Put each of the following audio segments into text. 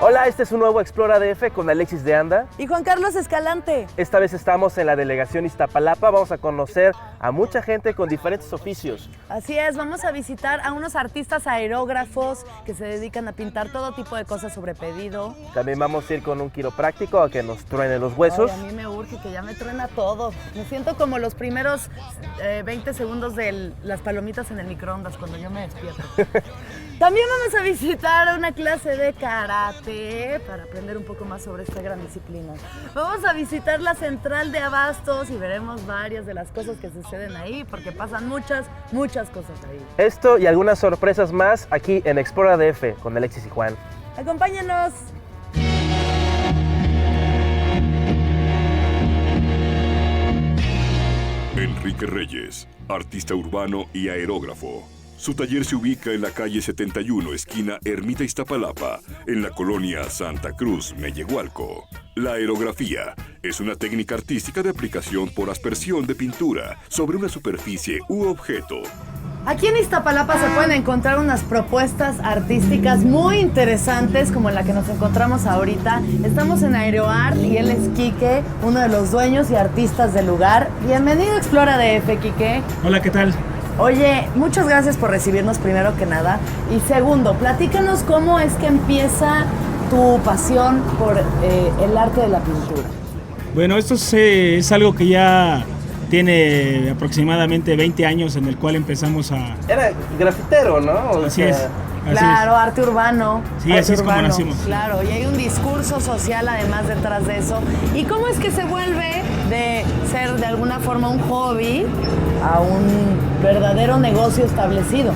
Hola, este es un nuevo Explora DF con Alexis de Anda y Juan Carlos Escalante. Esta vez estamos en la delegación Iztapalapa, vamos a conocer a mucha gente con diferentes oficios. Así es, vamos a visitar a unos artistas aerógrafos que se dedican a pintar todo tipo de cosas sobre pedido. También vamos a ir con un quiropráctico a que nos truene los huesos. Ay, a mí me urge que ya me truena todo. Me siento como los primeros 20 segundos de las palomitas en el microondas cuando yo me despierto. También vamos a visitar una clase de karate para aprender un poco más sobre esta gran disciplina. Vamos a visitar la central de abastos y veremos varias de las cosas que suceden ahí, porque pasan muchas cosas ahí. Esto y algunas sorpresas más aquí en Explora DF con Alexis y Juan. ¡Acompáñenos! Enrique Reyes, artista urbano y aerógrafo. Su taller se ubica en la calle 71, esquina Ermita Iztapalapa, en la colonia Santa Cruz, Mellehualco. La aerografía es una técnica artística de aplicación por aspersión de pintura sobre una superficie u objeto. Aquí en Iztapalapa se pueden encontrar unas propuestas artísticas muy interesantes como la que nos encontramos ahorita. Estamos en Aeroart y él es Quique, uno de los dueños y artistas del lugar. Bienvenido a Explora DF, Quique. Hola, ¿qué tal? Oye, muchas gracias por recibirnos primero que nada. Y segundo, platícanos cómo es que empieza tu pasión por el arte de la pintura. Bueno, esto es algo que ya tiene aproximadamente 20 años en el cual empezamos a... Era grafitero, ¿no? Así es. Claro, arte urbano. Sí, así es como nacimos. Claro, y hay un discurso social además detrás de eso. ¿Y cómo es que se vuelve de ser de alguna forma un hobby a un verdadero negocio establecido?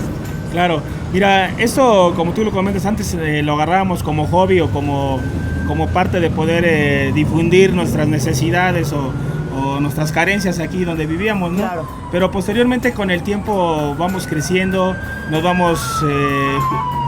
Claro, mira, esto como tú lo comentas antes, lo agarrábamos como hobby o como parte de poder difundir nuestras necesidades o nuestras carencias aquí donde vivíamos, ¿no? Claro. Pero posteriormente con el tiempo vamos creciendo, nos vamos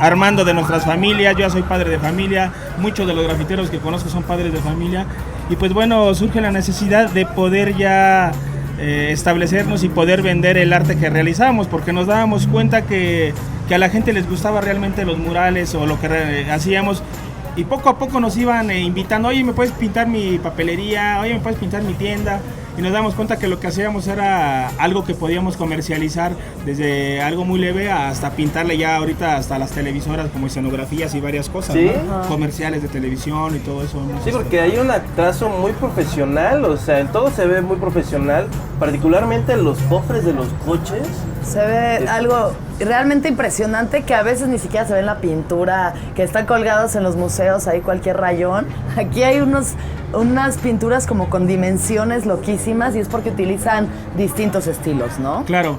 armando de nuestras familias. Yo ya soy padre de familia, muchos de los grafiteros que conozco son padres de familia y pues bueno, surge la necesidad de poder ya establecernos y poder vender el arte que realizamos, porque nos dábamos cuenta que a la gente les gustaba realmente los murales o lo que hacíamos. Y poco a poco nos iban invitando, oye, ¿me puedes pintar mi papelería? Oye, ¿me puedes pintar mi tienda? Y nos damos cuenta que lo que hacíamos era algo que podíamos comercializar desde algo muy leve hasta pintarle ya ahorita hasta las televisoras como escenografías y varias cosas, ¿sí? ¿no? Comerciales de televisión y todo eso. Sí, porque hay un trazo muy profesional, o sea, en todo se ve muy profesional, particularmente en los cofres de los coches. Se ve algo realmente impresionante que a veces ni siquiera se ve en la pintura, que están colgados en los museos, ahí cualquier rayón. Aquí hay unas pinturas como con dimensiones loquísimas y es porque utilizan distintos estilos, ¿no? Claro,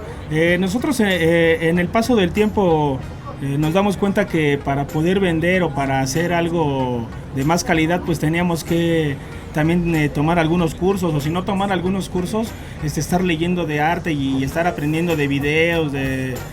nosotros en el paso del tiempo nos damos cuenta que para poder vender o para hacer algo de más calidad pues teníamos que también tomar algunos cursos, o si no tomar algunos cursos, estar leyendo de arte y estar aprendiendo de videos,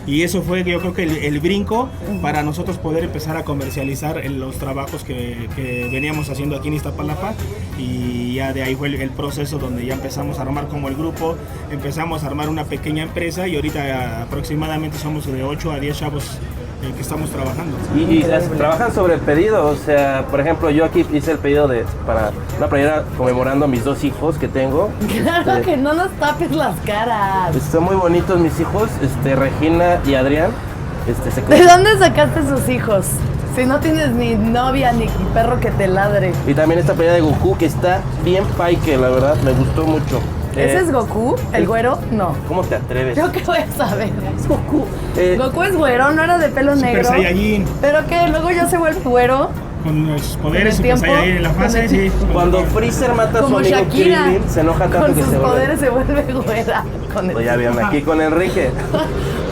y eso fue yo creo que el brinco para nosotros poder empezar a comercializar los trabajos que veníamos haciendo aquí en Iztapalapa, y ya de ahí fue el proceso donde ya empezamos a armar como el grupo, empezamos a armar una pequeña empresa y ahorita aproximadamente somos de 8 a 10 chavos que estamos trabajando. Y trabajan sobre el pedido, o sea, por ejemplo, yo aquí hice el pedido para una playera conmemorando a mis 2 hijos que tengo. Claro que no nos tapes las caras. Son muy bonitos mis hijos, Regina y Adrián. ¿De dónde sacaste sus hijos? Si no tienes ni novia ni perro que te ladre. Y también esta playera de Goku que está bien paique, la verdad, me gustó mucho. ¿Ese es Goku? ¿El güero? No. ¿Cómo te atreves? ¿Yo qué voy a saber? Es Goku. Goku es güero, no era de pelo Super negro. Saiyajin. ¿Pero qué? ¿Luego ya se vuelve güero? Con los poderes ¿Con el Super tiempo? Saiyajin en la fase, sí. Cuando Freezer mata a su Como amigo Shakira. Krillin, se enoja tanto Con que sus se poderes se vuelve güera. Pues ya vieron aquí con Enrique.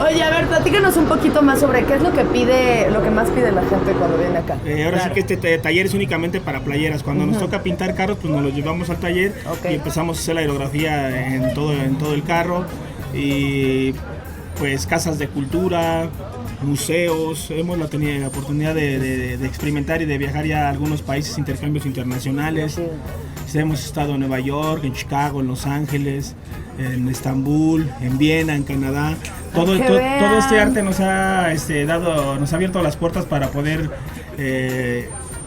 Oye, a ver, platícanos un poquito más sobre qué es lo que más pide la gente cuando viene acá. Ahora sí que este taller es únicamente para playeras. Cuando nos toca pintar carros, pues nos los llevamos al taller y empezamos a hacer la aerografía en todo el carro. Y pues casas de cultura, museos, hemos tenido la oportunidad de experimentar y de viajar ya a algunos países, intercambios internacionales. Hemos estado en Nueva York, en Chicago, en Los Ángeles, en Estambul, en Viena, en Canadá. Todo este arte nos ha abierto las puertas para poder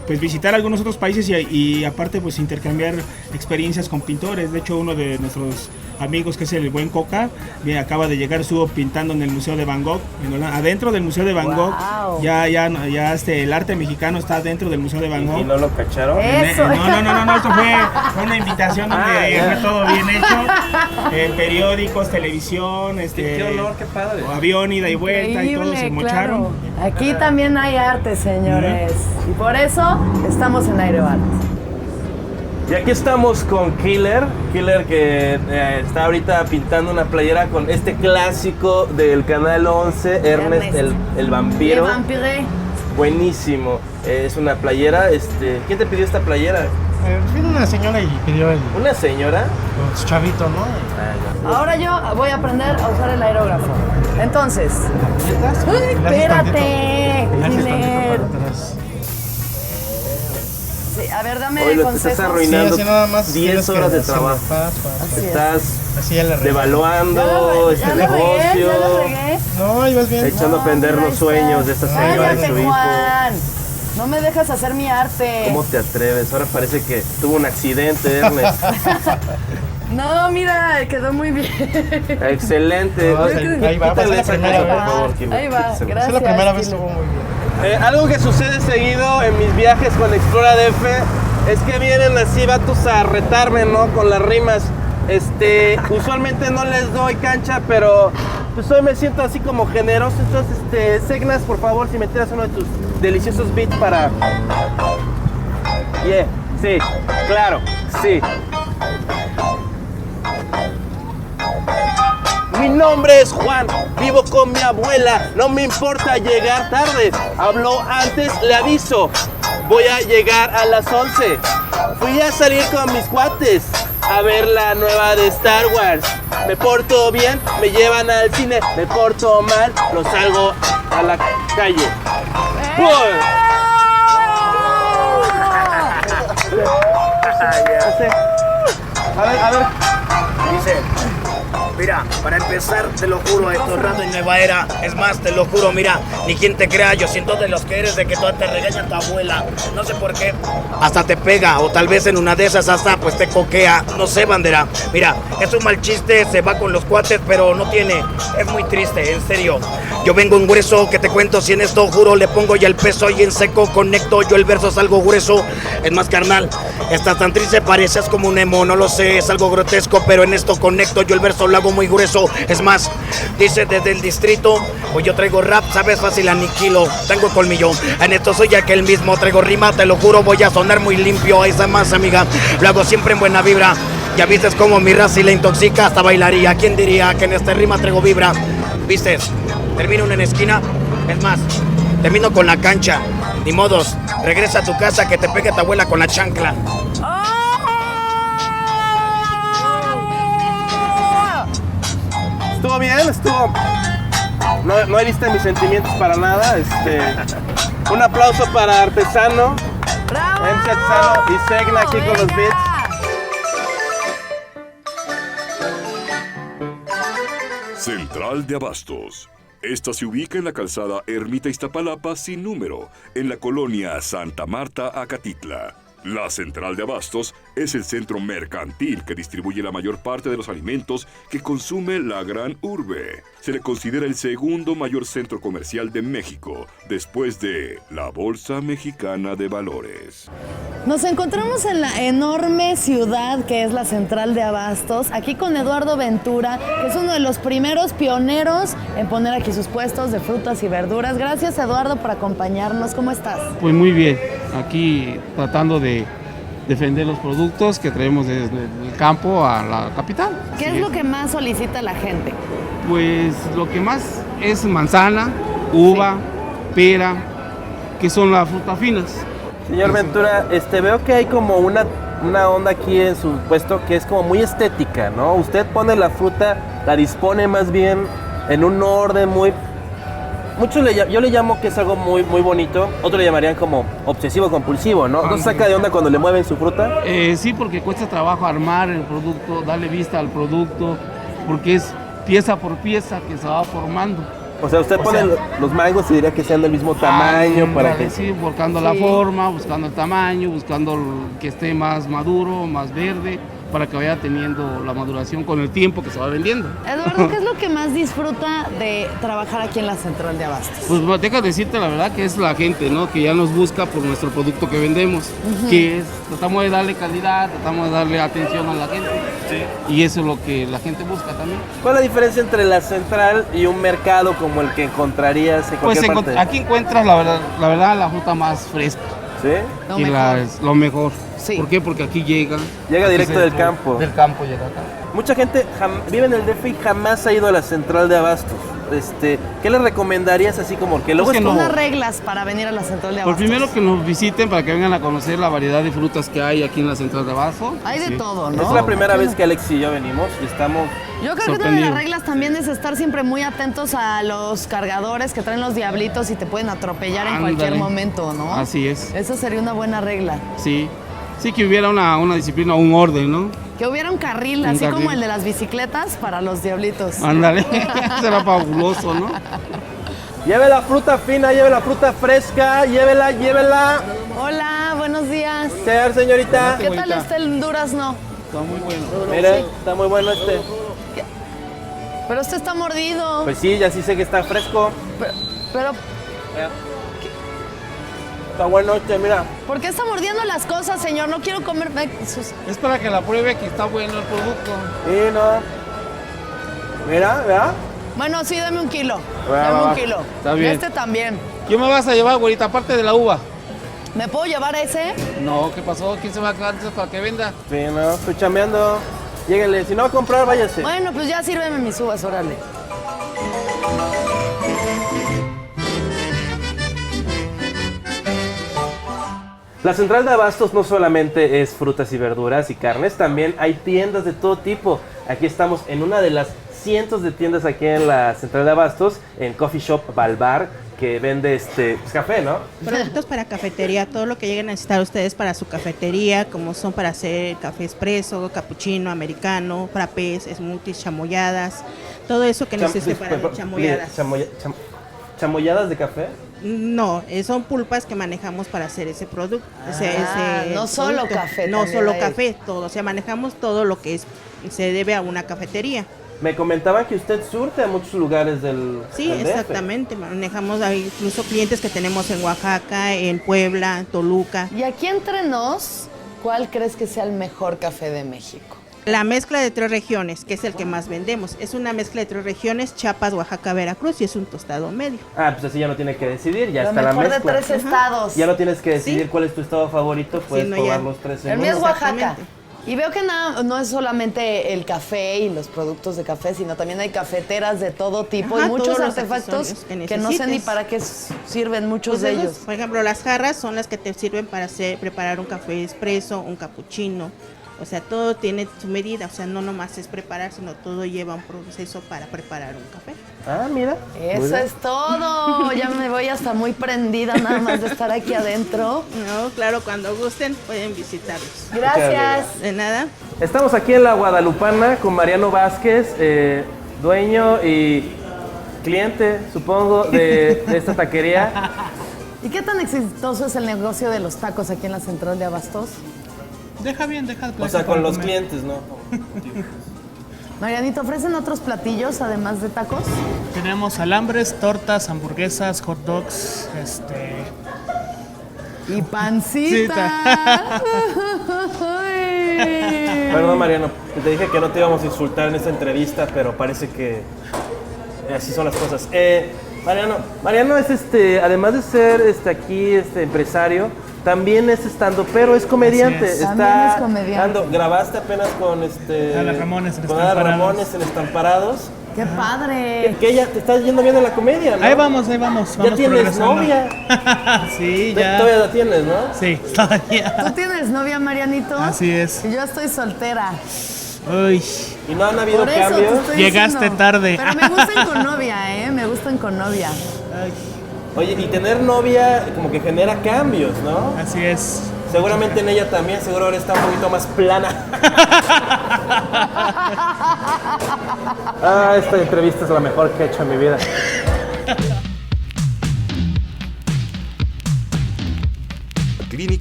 pues visitar algunos otros países y aparte pues intercambiar experiencias con pintores. De hecho, uno de nuestros amigos, que es el buen Coca, acaba de llegar, estuvo pintando en el Museo de Van Gogh, adentro del Museo de Van Gogh. Ya el arte mexicano está dentro del Museo de Van Gogh. ¿Y no lo cacharon? Eso. No, esto fue una invitación donde fue todo bien hecho, periódicos, televisión, Qué honor, qué padre. avión, ida y vuelta, y todos se mocharon. Claro. Aquí también hay arte, señores. Y por eso estamos en Aeroart. Y aquí estamos con Killer que está ahorita pintando una playera con este clásico del Canal 11, Ernest el vampiro. Le Vampire. Buenísimo. Es una playera, ¿quién te pidió esta playera? Vino una señora y pidió el ¿Una señora? su chavito, ¿no? Ahora yo voy a aprender a usar el aerógrafo. Entonces. ¡Ay, Le haces espérate! tantito, le haces tantito Killer. para atrás. Sí, a ver, dame Hoy lo te consejos. estás arruinando. Sí, así nada más 10 tienes que horas de hacerlo. trabajo. Así es. Estás Así ya le regué. devaluando este ya lo negocio, regué. No, ibas bien. echando a perder ahí los está. sueños de esta señora y Cállate, su hijo. Juan. No me dejas hacer mi arte. ¿Cómo te atreves? Ahora parece que tuvo un accidente, Ernest. No, mira, quedó muy bien. Excelente. No, ahí va, Quítale pasa la esa primera cosa, vez. por favor, Killer. Ahí va, Quítale. gracias. Esa es la primera vez Killer. estuvo muy bien. Algo que sucede seguido en mis viajes con Explora DF es que vienen así vatos a retarme, ¿no? Con las rimas. Usualmente no les doy cancha, pero pues hoy me siento así como generoso. Entonces, Segnas, por favor, si me tiras uno de tus deliciosos beats para... Yeah, sí, claro, sí. Mi nombre es Juan, vivo con mi abuela, no me importa llegar tarde. Hablo antes, le aviso, voy a llegar a las 11. Fui a salir con mis cuates a ver la nueva de Star Wars. Me porto bien, me llevan al cine, me porto mal, lo salgo a la calle. ¡Pum! A ver. Dice, mira, para empezar, te lo juro, esto es radio y nueva era. Es más, te lo juro, mira, ni quien te crea, yo siento de los que eres, de que toda te regaña tu abuela. No sé por qué, hasta te pega, o tal vez en una de esas hasta pues te coquea. No sé, bandera, mira, es un mal chiste, se va con los cuates, pero no tiene, es muy triste, en serio. Yo vengo en grueso, que te cuento, si en esto juro le pongo ya el peso y en seco conecto, yo el verso es algo grueso. Es más, carnal, estás tan triste, pareces como un emo, no lo sé, es algo grotesco, pero en esto conecto, yo el verso lo hago muy grueso. Es más, dice desde el distrito, pues yo traigo rap, sabes, fácil aniquilo, tengo colmillo, en esto soy aquel mismo, traigo rima, te lo juro, voy a sonar muy limpio. Esa más, amiga, lo hago siempre en buena vibra. Ya vistes como mi raza y la intoxica, hasta bailaría. ¿Quién diría que en esta rima traigo vibra? ¿Vistes? Termino en esquina, es más, termino con la cancha. Ni modos, regresa a tu casa que te pegue tu abuela con la chancla. Estuvo bien, estuvo... No heriste mis sentimientos para nada. Un aplauso para Artesano, ¡Bravo! MC Artesano y Segna aquí con los Venga. beats. Central de Abastos. Esta se ubica en la calzada Ermita Iztapalapa sin número, en la colonia Santa Marta, Acatitla. La Central de Abastos es el centro mercantil que distribuye la mayor parte de los alimentos que consume la gran urbe. Se le considera el segundo mayor centro comercial de México, después de la Bolsa Mexicana de Valores. Nos encontramos en la enorme ciudad que es la Central de Abastos, aquí con Eduardo Ventura, que es uno de los primeros pioneros en poner aquí sus puestos de frutas y verduras. Gracias, Eduardo, por acompañarnos. ¿Cómo estás? Pues muy bien, aquí tratando de defender los productos que traemos desde el campo a la capital. ¿Qué Así es lo que más solicita la gente? Pues lo que más es manzana, uva, pera, que son las frutas finas. Señor Ventura, veo que hay como una onda aquí en su puesto que es como muy estética, ¿no? Usted pone la fruta, la dispone más bien en un orden muy... yo le llamo que es algo muy, muy bonito, otros le llamarían como obsesivo compulsivo, ¿no? ¿No se saca de onda cuando le mueven su fruta? Sí, porque cuesta trabajo armar el producto, darle vista al producto, porque es pieza por pieza que se va formando. O sea, usted O pone sea- los mangos y diría que sean del mismo tamaño para Ándale, que... sí, buscando la forma, buscando el tamaño, buscando que esté más maduro, más verde, para que vaya teniendo la maduración con el tiempo que se va vendiendo. Eduardo, ¿qué es lo que más disfruta de trabajar aquí en la central de abastos? Pues deja decirte la verdad que es la gente, ¿no? Que ya nos busca por nuestro producto que vendemos, que es, tratamos de darle calidad, tratamos de darle atención a la gente. Y eso es lo que la gente busca también. ¿Cuál es la diferencia entre la central y un mercado como el que encontrarías en Pues cualquier parte? aquí encuentras la verdad la fruta más fresca ¿Sí? Lo y mejor. lo mejor. Sí. ¿Por qué? Porque aquí llega. Llega aquí directo del campo. Del campo llega acá. Mucha gente vive en el DF y jamás ha ido a la central de abastos. ¿Qué le recomendarías así como que luego Pues es que como... Unas reglas para venir a la central de Pues abastos. primero que nos visiten para que vengan a conocer la variedad de frutas que hay aquí en la central de abasto. Hay de Sí. todo, ¿no? Es la primera vez que Alex y yo venimos y estamos... Yo creo que una de Sorprendido. las reglas también es estar siempre muy atentos a los cargadores que traen los diablitos y te pueden atropellar en cualquier Ándale. momento, ¿no? Así es. Esa sería una buena regla. Sí. Sí que hubiera una disciplina, un orden, ¿no? Que hubiera un carril, Un así carril. como el de las bicicletas para los diablitos. Ándale. Será fabuloso, ¿no? Lleve la fruta fina, lleve la fruta fresca, llévela, llévela. Hola, buenos días. Señor, señorita. ¿Qué tal bonita. está el durazno? Está muy bueno. Mire, está muy bueno este. Pero este está mordido. Pues sí, ya sí sé que está fresco. Pero, Está bueno este, mira. ¿por qué está mordiendo las cosas, señor? No quiero comer Es para que la pruebe que está bueno el producto. Sí, no. Mira, ¿verdad? Bueno, sí, dame un kilo. Va, Dame va, un va. kilo. Está bien. Este también. ¿Qué me vas a llevar, güerita, aparte de la uva? ¿Me puedo llevar ese? No, ¿qué pasó? ¿Quién se va a quedar antes para que venda? Sí, no, estoy chambeando. Lléguenle, si no va a comprar, váyase. Bueno, pues ya sírveme mis uvas, órale. La central de abastos no solamente es frutas y verduras y carnes, también hay tiendas de todo tipo. Aquí estamos en una de las cientos de tiendas aquí en la central de abastos, en Coffee Shop Balbar, que vende pues, café, ¿no? Productos para cafetería, todo lo que lleguen a necesitar ustedes para su cafetería, como son para hacer café expreso, cappuccino, americano, frappés, smoothies, chamoyadas, todo eso que necesite para chamoyadas. ¿Chamoyadas de café? No, son pulpas que manejamos para hacer ese producto. no solo producto. café, No también solo hay. café, todo. O sea, manejamos todo lo que se debe a una cafetería. Me comentaban que usted surte a muchos lugares del Sí, del DF. exactamente. Manejamos hay incluso clientes que tenemos en Oaxaca, en Puebla, en Toluca. Y aquí entre nos, ¿cuál crees que sea el mejor café de México? La mezcla de 3 regiones, que es el que más vendemos. Es una mezcla de 3 regiones, Chiapas, Oaxaca, Veracruz, y es un tostado medio. Ah, pues así ya no tiene que decidir, ya Lo está la mejor de mezcla. 3 estados. Ya no tienes que decidir Sí. cuál es tu estado favorito, puedes no, probar ya. los 3 en El mío es uno. Oaxaca. Exactamente. Y veo que no es solamente el café y los productos de café, sino también hay cafeteras de todo tipo Ajá, y muchos todos los artefactos accesorios que que no sé ni necesites. para qué sirven muchos Pues de esos, ellos. por ejemplo, las jarras son las que te sirven para preparar un café expreso, un cappuccino. O sea, todo tiene su medida. O sea, no nomás es preparar, sino todo lleva un proceso para preparar un café. Ah, mira. Muy Eso bien. es todo. Ya me voy hasta muy prendida nada más de estar aquí adentro. No, claro, cuando gusten pueden visitarlos. Gracias. De nada. Estamos aquí en la Guadalupana con Mariano Vázquez, dueño y cliente, supongo, de esta taquería. ¿Y qué tan exitoso es el negocio de los tacos aquí en la central de abastos? Deja bien, deja O sea, con los clientes, ¿no? Marianito, ¿ofrecen otros platillos además de tacos? Tenemos alambres, tortas, hamburguesas, hot dogs, Y pancita. Ay. Perdón, Mariano, te dije que no te íbamos a insultar en esta entrevista, pero parece que así son las cosas. Mariano es además de ser aquí empresario, también es estandopero, es comediante. Así es. También es comediante. Grabaste apenas con Adela Ramones en con Adela Estamparados. Ramones en Estamparados. ¡Qué padre! Que ya te estás yendo bien en la comedia, ¿no? Ahí vamos, vamos. Ya tienes progresando. novia. Sí, ya. Todavía la tienes, ¿no? Sí, todavía. ¿Tú tienes novia, Marianito? Así es. Y yo estoy soltera. Uy, Y no han habido Por eso te cambios. estoy Llegaste diciendo. tarde. Pero me gustan con novia, ¿eh? Me gustan con novia. Oye, y tener novia como que genera cambios, ¿no? así es. Seguramente en ella también, seguro ahora está un poquito más plana. Esta entrevista es la mejor que he hecho en mi vida.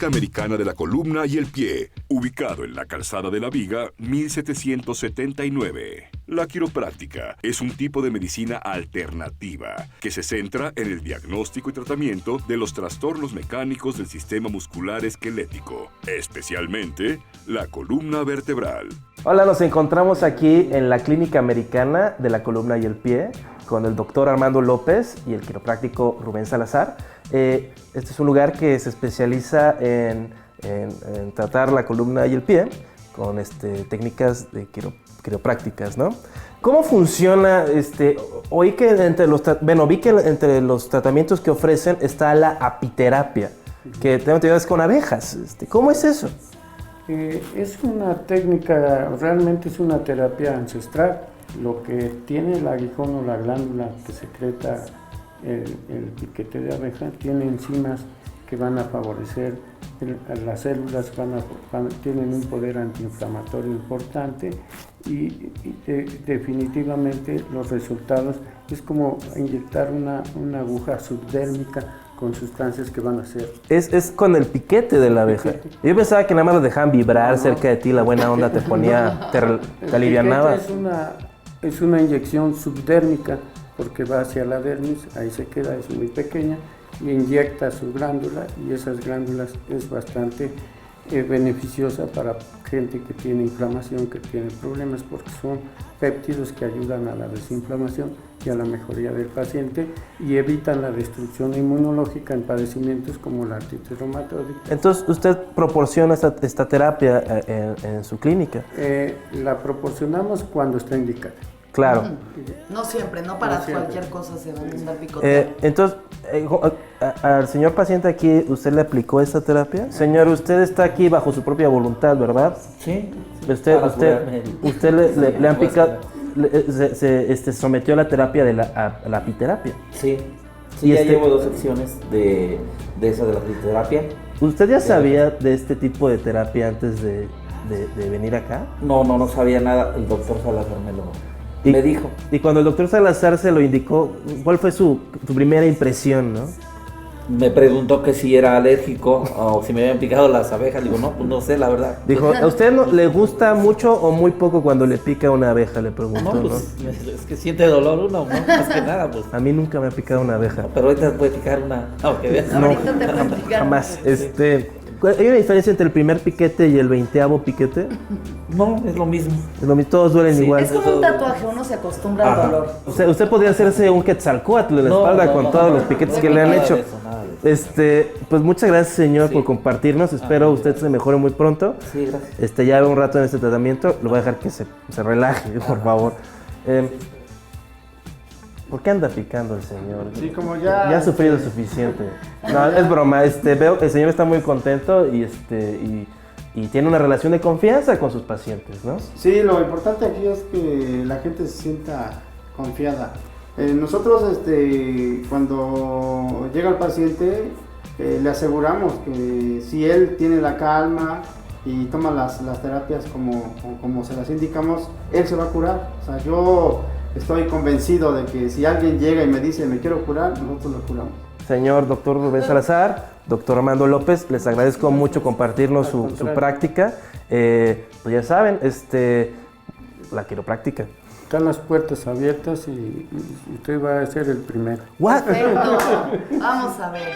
Clínica Americana de la Columna y el Pie, ubicado en la Calzada de la Viga, 1779. La quiropráctica es un tipo de medicina alternativa que se centra en el diagnóstico y tratamiento de los trastornos mecánicos del sistema muscular esquelético, especialmente la columna vertebral. Hola, nos encontramos aquí en la Clínica Americana de la Columna y el Pie con el doctor Armando López y el quiropráctico Rubén Salazar. Este es un lugar que se especializa en tratar la columna y el pie con técnicas de quiroprácticas, ¿no? ¿Cómo funciona? Vi que entre los tratamientos que ofrecen está la apiterapia, que tengo entendido es con abejas. ¿Cómo es eso? Es una técnica, realmente es una terapia ancestral. Lo que tiene el aguijón o la glándula que secreta el piquete de abeja tiene enzimas que van a favorecer las células, tienen un poder antiinflamatorio importante y definitivamente los resultados es como inyectar una aguja subdérmica con sustancias que van a ser. Es con el piquete de la abeja. Yo pensaba que nada más lo dejaban vibrar cerca de ti, la buena onda te ponía, te alivianaba. Es una inyección subdérmica porque va hacia la dermis, ahí se queda, es muy pequeña, y inyecta su glándula y esas glándulas es bastante beneficiosa para gente que tiene inflamación, que tiene problemas, porque son péptidos que ayudan a la desinflamación y a la mejoría del paciente y evitan la destrucción inmunológica en padecimientos como la artritis reumatoide. Entonces, ¿usted proporciona esta terapia en su clínica? La proporcionamos cuando está indicada. Claro. No siempre, no para cualquier cosa se van a estar picoteando. Entonces, al señor paciente aquí, ¿usted le aplicó esta terapia? Señor, usted está aquí bajo su propia voluntad, ¿verdad? Sí. Usted le han picado, se sometió a la terapia de la apiterapia. Sí. Sí, ya llevo 2 secciones de esa de la apiterapia. ¿Usted ya sabía de este tipo de terapia antes de venir acá? No sabía nada. El doctor Salazar me dijo. Y cuando el doctor Salazar se lo indicó, ¿cuál fue su primera impresión, no? Me preguntó que si era alérgico o si me habían picado las abejas. Digo, no, pues no sé, la verdad. Dijo, ¿a usted le gusta mucho o muy poco cuando le pica una abeja? Le preguntó, ¿no? Pues, es que siente dolor uno, ¿no? Más que nada, pues. A mí nunca me ha picado una abeja. No, pero ahorita puede picar una. Aunque veas. No, jamás. ¿Hay una diferencia entre el primer piquete y el 20º piquete? No, es lo mismo. Es lo mismo, todos duelen igual. Es como un tatuaje, uno se acostumbra al dolor. Usted podría hacerse un Quetzalcóatl en la espalda con todos los piquetes que le han hecho. Pues muchas gracias, señor, por compartirnos. Espero usted se mejore muy pronto. Sí, gracias. Ya un rato en este tratamiento. Lo voy a dejar que se relaje, por favor. ¿Por qué anda picando el señor? Sí, como ya ha sufrido suficiente. No, es broma. Veo que el señor está muy contento y tiene una relación de confianza con sus pacientes, ¿no? Sí, lo importante aquí es que la gente se sienta confiada. Nosotros, cuando llega el paciente, le aseguramos que si él tiene la calma y toma las terapias como se las indicamos, él se va a curar. O sea, yo estoy convencido de que si alguien llega y me dice me quiero curar, nosotros lo curamos. Señor doctor Rubén Salazar, doctor Armando López, les agradezco mucho compartirnos su práctica. Pues ya saben, la quiropráctica. Están las puertas abiertas y usted va a ser el primero. ¿What? Perfecto. Vamos a ver.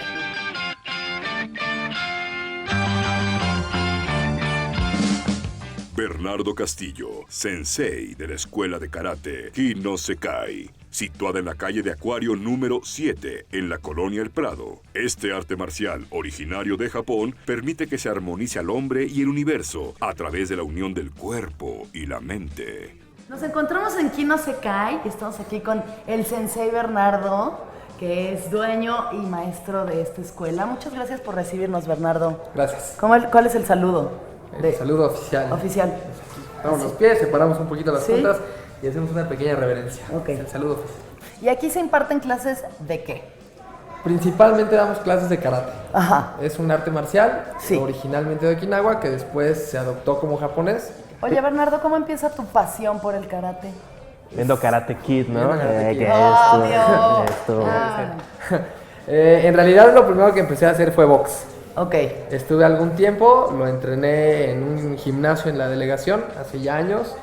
Bernardo Castillo, sensei de la escuela de karate Kinosekai, situada en la calle de Acuario número 7, en la colonia El Prado. Este arte marcial, originario de Japón, permite que se armonice al hombre y el universo a través de la unión del cuerpo y la mente. Nos encontramos en Kinosekai y estamos aquí con el sensei Bernardo, que es dueño y maestro de esta escuela. Muchas gracias por recibirnos, Bernardo. Gracias. ¿Cuál es el saludo? El saludo oficial. Oficial. Estamos los pies, separamos un poquito las puntas y hacemos una pequeña reverencia. Ok. El saludo oficial. ¿Y aquí se imparten clases de qué? Principalmente damos clases de karate. Ajá. Es un arte marcial, originalmente de Okinawa, que después se adoptó como japonés. Oye, Bernardo, ¿cómo empieza tu pasión por el karate? Viendo Karate Kid, ¿no? ¡Obvio! En realidad lo primero que empecé a hacer fue box. Ok. Estuve algún tiempo, lo entrené en un gimnasio en la delegación hace ya años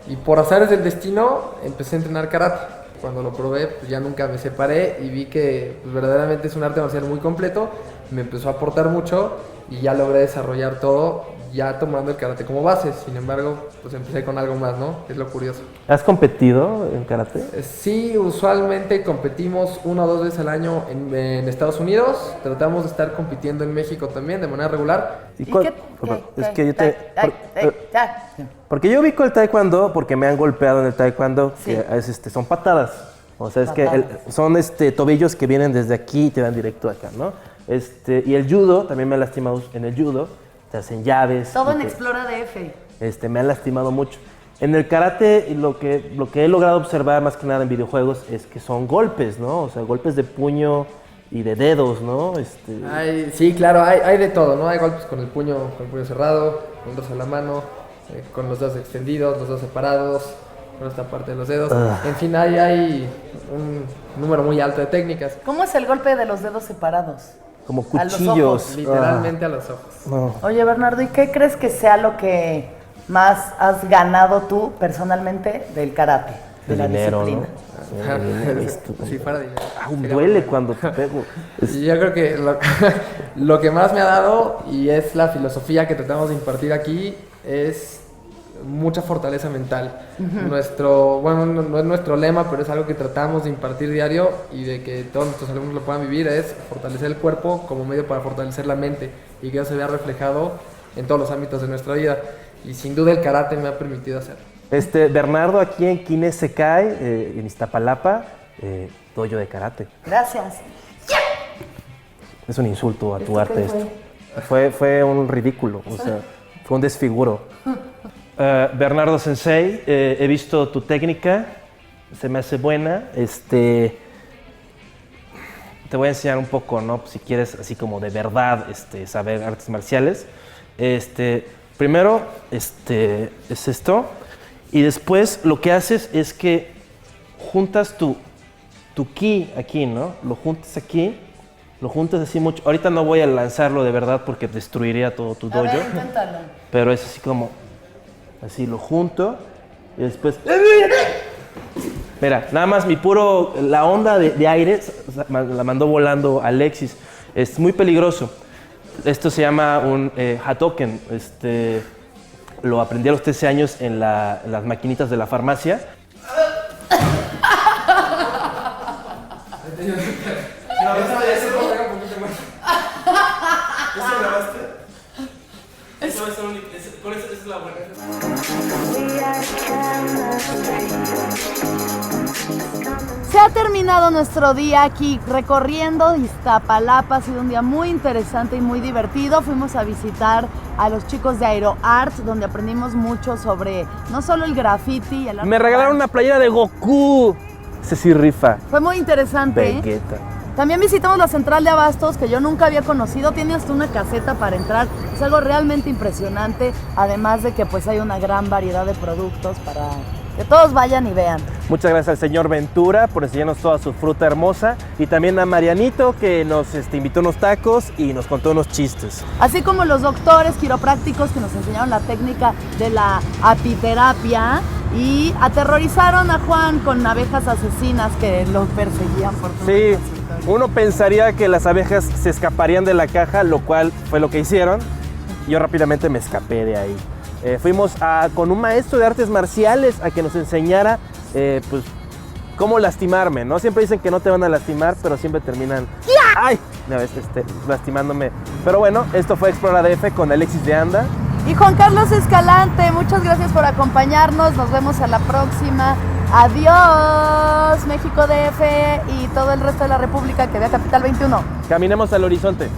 y por azares del destino empecé a entrenar karate. Cuando lo probé, pues ya nunca me separé y vi que pues, verdaderamente es un arte marcial muy completo, me empezó a aportar mucho y ya logré desarrollar todo ya tomando el karate como base. Sin embargo, pues empecé con algo más, ¿no? Es lo curioso. ¿Has competido en karate? Sí, usualmente competimos 1 o 2 veces al año en Estados Unidos. Tratamos de estar compitiendo en México también de manera regular. Porque yo ubico el taekwondo porque me han golpeado en el taekwondo, que son patadas. O sea, es que son tobillos que vienen desde aquí y te dan directo acá, ¿no? Y el judo, también me han lastimado en el judo. Te hacen llaves. Todo en Explora DF. Me han lastimado mucho. En el karate, lo que he logrado observar más que nada en videojuegos es que son golpes, ¿no? O sea, golpes de puño y de dedos, ¿no? Sí, claro, hay de todo, ¿no? Hay golpes con el puño cerrado, con el dorso de la mano, con los dedos extendidos, los dedos separados, con esta parte de los dedos. En fin, hay un número muy alto de técnicas. ¿Cómo es el golpe de los dedos separados? Como cuchillos. Literalmente a los ojos. No. Oye, Bernardo, ¿y qué crees que sea lo que más has ganado tú personalmente del karate? De la dinero, disciplina. ¿no? Sí, para dinero. Duele cuando te pego. Yo creo que lo que más me ha dado, y es la filosofía que tratamos de impartir aquí, es mucha fortaleza mental. No es nuestro lema, pero es algo que tratamos de impartir diario y de que todos nuestros alumnos lo puedan vivir, es fortalecer el cuerpo como medio para fortalecer la mente y que eso se vea reflejado en todos los ámbitos de nuestra vida. Y sin duda el karate me ha permitido hacerlo. Bernardo, aquí en Kine Sekai, en Iztapalapa, dojo de karate. Gracias. Es un insulto a tu arte esto. Fue un ridículo, o sea, fue un desfiguro. Bernardo Sensei, he visto tu técnica, se me hace buena. Te voy a enseñar un poco, ¿no? Si quieres, así como de verdad, saber artes marciales. Primero, es esto. Y después lo que haces es que juntas tu ki aquí, ¿no? Lo juntas aquí, lo juntas así mucho. Ahorita no voy a lanzarlo de verdad porque destruiría todo tu dojo. A ver, inténtalo. Pero es así como, así lo junto y después... Mira, nada más la onda de aire la mandó volando Alexis. Es muy peligroso. Esto se llama un Hatoken. Lo aprendí a los 13 años en las maquinitas de la farmacia. Se ha terminado nuestro día aquí recorriendo Iztapalapa. Ha sido un día muy interesante y muy divertido. Fuimos a visitar a los chicos de AeroArt, donde aprendimos mucho sobre no solo el graffiti. Me regalaron una playera de Goku. Ese sí rifa. Fue muy interesante. Vegeta. También visitamos la central de abastos, que yo nunca había conocido. Tiene hasta una caseta para entrar. Es algo realmente impresionante. Además de que pues hay una gran variedad de productos para que todos vayan y vean. Muchas gracias al señor Ventura por enseñarnos toda su fruta hermosa y también a Marianito que nos invitó unos tacos y nos contó unos chistes. Así como los doctores quiroprácticos que nos enseñaron la técnica de la apiterapia y aterrorizaron a Juan con abejas asesinas que lo perseguían por todo el Sí, uno pensaría que las abejas se escaparían de la caja, lo cual fue lo que hicieron. Yo rápidamente me escapé de ahí. Fuimos con un maestro de artes marciales a que nos enseñara pues, cómo lastimarme, ¿no? Siempre dicen que no te van a lastimar, pero siempre terminan ¡ay! Lastimándome. Pero bueno, esto fue Explora DF con Alexis de Anda. Y Juan Carlos Escalante, muchas gracias por acompañarnos. Nos vemos a la próxima. Adiós, México DF y todo el resto de la República que vea Capital 21. Caminemos al horizonte.